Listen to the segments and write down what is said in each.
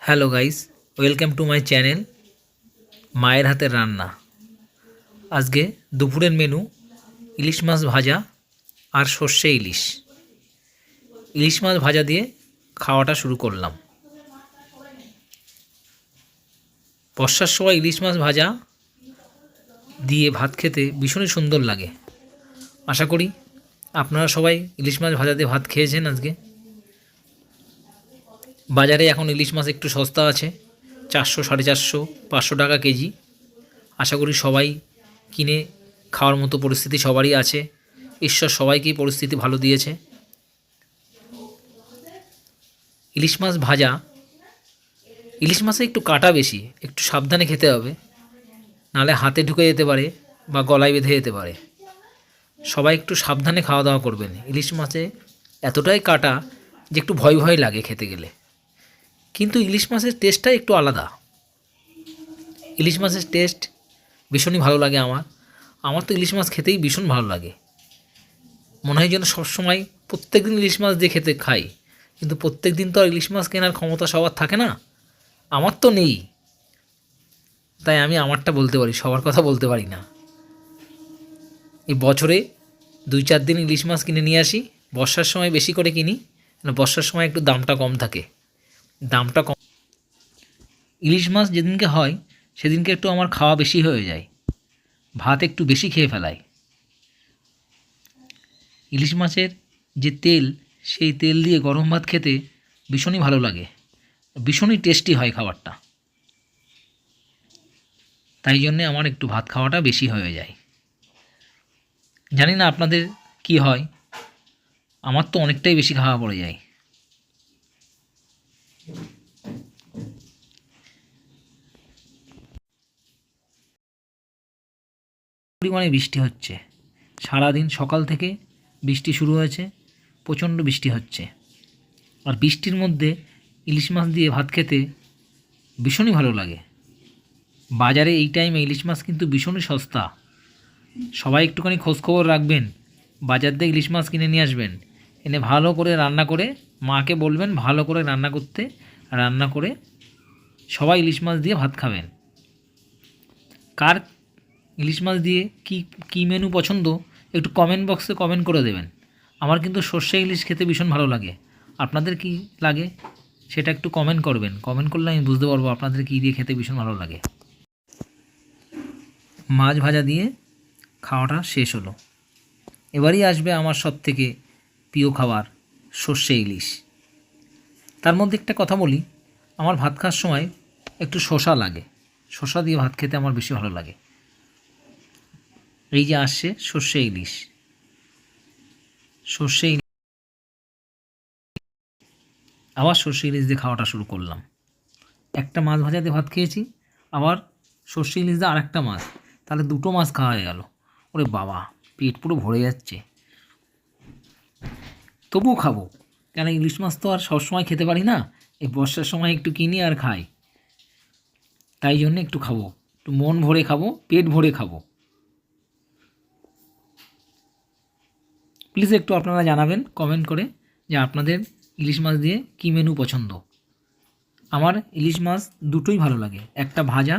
Hello guys, welcome to my channel মায়ের হাতের রান্না। আজকে দুপুরের মেনু ইলিশ মাছ ভাজা আর সর্ষে ইলিশ। ইলিশ মাছ ভাজা দিয়ে খাওয়াটা শুরু করলাম। বর্ষার সময় ইলিশ মাছ ভাজা দিয়ে ভাত খেতে ভীষণই সুন্দর লাগে। আশা করি আপনারা সবাই ইলিশ মাছ ভাজা দিয়ে ভাত খেয়েছেন। আজকে বাজারে এখন ইলিশ মাছ একটু সস্তা আছে, 400, 450, 500 টাকা কেজি। আশা করি সবাই কিনে খাওয়ার মতো পরিস্থিতি সবারই আছে। ঈশ্বর সবাইকেই পরিস্থিতি ভালো দিয়েছে। ইলিশ মাছ ভাজা, ইলিশ মাছে একটু কাঁটা বেশি, একটু সাবধানে খেতে হবে, নাহলে হাতে ঢুকে যেতে পারে বা গলায় বেঁধে যেতে পারে। সবাই একটু সাবধানে খাওয়া দাওয়া করবেন। ইলিশ মাছে এতটাই কাঁটা যে একটু ভয় ভয় লাগে খেতে গেলে, কিন্তু ইলিশ মাছের টেস্টটাই একটু আলাদা। ইলিশ মাছের টেস্ট ভীষণই ভালো লাগে আমার তো ইলিশ মাছ খেতেই ভীষণ ভালো লাগে। মনে হয় যেন সবসময় প্রত্যেক দিন ইলিশ মাছ দিয়ে খেতে খাই, কিন্তু প্রত্যেক দিন তো আর ইলিশ মাছ কেনার ক্ষমতা সবার থাকে না। আমার তো নেই, তাই আমি আমারটা বলতে পারি, সবার কথা বলতে পারি না। এই বছরে 2-4 দিন ইলিশ মাছ কিনে নিয়ে আসি। বর্ষার সময় বেশি করে কিনি, বর্ষার সময় একটু দামটা কম থাকে। দামটা কম, ইলিশ মাছ যেদিনকে হয় সেদিনকে একটু আমার খাওয়া বেশি হয়ে যায়, ভাত একটু বেশি খেয়ে ফেলাই। ইলিশ মাছের যে তেল, সেই তেল দিয়ে গরম ভাত খেতে ভীষণই ভালো লাগে, ভীষণই টেস্টি হয় খাবারটা। তাই জন্যে আমার একটু ভাত খাওয়াটা বেশি হয়ে যায়। জানি না আপনাদের কি হয়, আমার তো অনেকটাই বেশি খাওয়া পড়ে যায়। পরিমাণে বৃষ্টি হচ্ছে, সারাদিন সকাল থেকে বৃষ্টি শুরু হয়েছে, প্রচণ্ড বৃষ্টি হচ্ছে। আর বৃষ্টির মধ্যে ইলিশ মাছ দিয়ে ভাত খেতে ভীষণই ভালো লাগে। বাজারে এই টাইমে ইলিশ মাছ কিন্তু ভীষণই সস্তা। সবাই একটুখানি খোঁজখবর রাখবেন, বাজার থেকে ইলিশ মাছ কিনে নিয়ে আসবেন, এনে ভালো করে রান্না করে মাকে বলবেন ভালো করে রান্না করতে। রান্না করে সবাই ইলিশ মাছ দিয়ে ভাত খাবেন। কার ইলিশ মাছ দিয়ে কী মেনু পছন্দ একটু কমেন্ট বক্সে কমেন্ট করে দেবেন। আমার কিন্তু সর্ষে ইলিশ খেতে ভীষণ ভালো লাগে। আপনাদের কি লাগে সেটা একটু কমেন্ট করবেন। কমেন্ট করলে আমি বুঝতে পারবো আপনাদের কী দিয়ে খেতে ভীষণ ভালো লাগে। মাছ ভাজা দিয়ে খাওয়াটা শেষ হলো। এবারই আসবে আমার সবথেকে প্রিয় খাবার, সর্ষে ইলিশ। তার মধ্যে একটা কথা বলি, আমার ভাত খাওয়ার সময় একটু শসা লাগে। শসা দিয়ে ভাত খেতে আমার বেশি ভালো লাগে। এই যে আসছে সর্ষে ইলিশ, সর্ষে ইলিশ, আবার সর্ষে ইলিশ দিয়ে খাওয়াটা শুরু করলাম। একটা মাছ ভাজা দিয়ে ভাত খেয়েছি, আবার সর্ষে ইলিশ দিয়ে আরেকটা মাছ, তাহলে 2টো মাছ খাওয়া হয়ে গেল। ওরে বাবা, পেট পুরো ভরে যাচ্ছে। তবুও খাবো, কেন ইলিশ মাছ তো আর সবসময় খেতে পারি না। এই বর্ষার সময় একটু কিনি আর খাই, তাই জন্য একটু খাবো, একটু মন ভরে খাবো, পেট ভরে খাবো। প্লিজ একটু আপনারা জানাবেন কমেন্ট করে যে আপনাদের ইলিশ মাছ দিয়ে কী মেনু পছন্দ। আমার ইলিশ মাছ দুটোই ভালো লাগে, একটা ভাজা,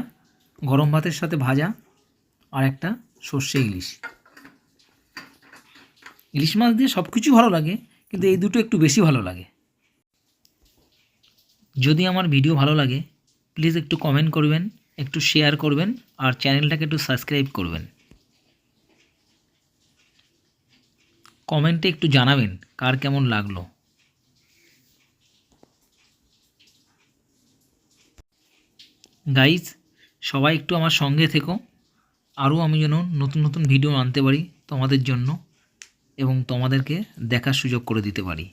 গরম ভাতের সাথে ভাজা, আর একটা সর্ষে ইলিশ। ইলিশ মাছ দিয়ে সব কিছু ভালো লাগে, কিন্তু এই দুটো একটু বেশি ভালো লাগে। যদি আমার ভিডিও ভালো লাগে প্লিজ একটু কমেন্ট করবেন, একটু শেয়ার করবেন, আর চ্যানেলটাকে একটু সাবস্ক্রাইব করবেন। কমেন্টে একটু জানাবেন কার কেমন লাগলো। গাইজ, সবাই একটু আমার সঙ্গে থেকো, আরও আমি যেন নতুন নতুন ভিডিও আনতে পারি তোমাদের জন্য, এবং তোমাদেরকে দেখার সুযোগ করে দিতে পারি।